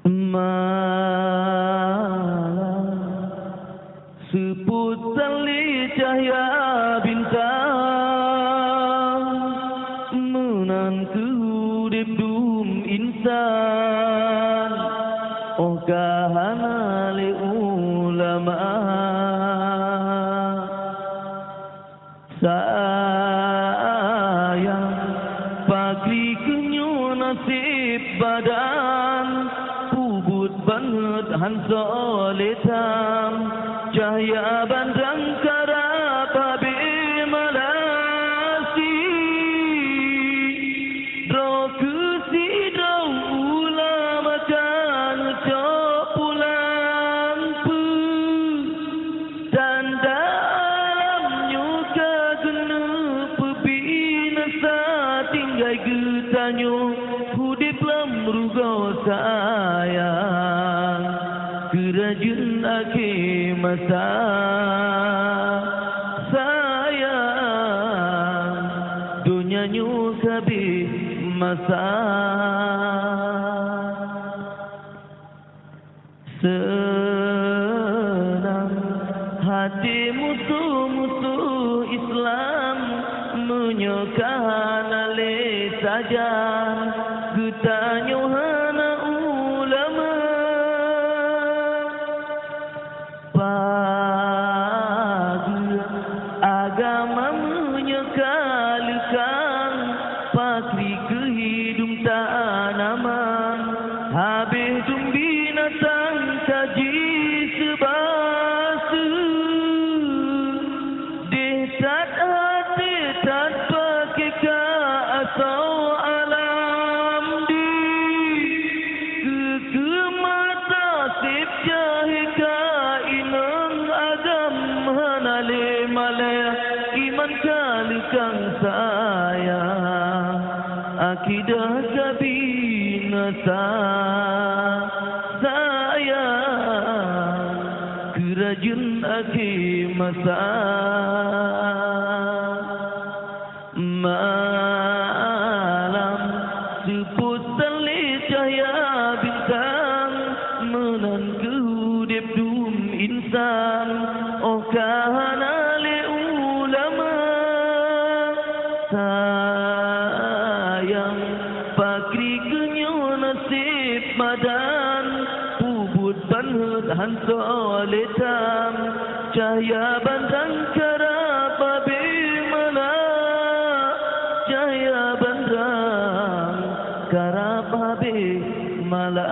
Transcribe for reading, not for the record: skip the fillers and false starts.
Malam seputar cahaya bintang menantu urip dum insan oh kahana le ulama sayang pagi kenyo nasib badan pubut banget hanso letam cahaya bandang karap habis malasi dro kusi dro ulama kan cok pulang pu tanda alamnya kagenep binasa tinggai getanyo hudip lamrugo sayang kerajun akhir masa sayang dunianya kabeh masa senang hati musuh-musuh Islam menyokan ale saja getanyo hana ulama pagi agama menyekalkan pakri kehidup tanaman habis dum binatang kaji sebasa desat hati tak pakai ka asal alam di kekemata sip jahika inang agam hanale malaya iman kalikang sayang akidah kabinasa sayang kerajun akhir masa malam seputar cahaya bintang menan kehudip dum insan oh kahana le ulama sayang pakri kenyo nasib badan pubut banget hanso letam cahaya bandang karap bagaimana cahaya bandang karap habis malam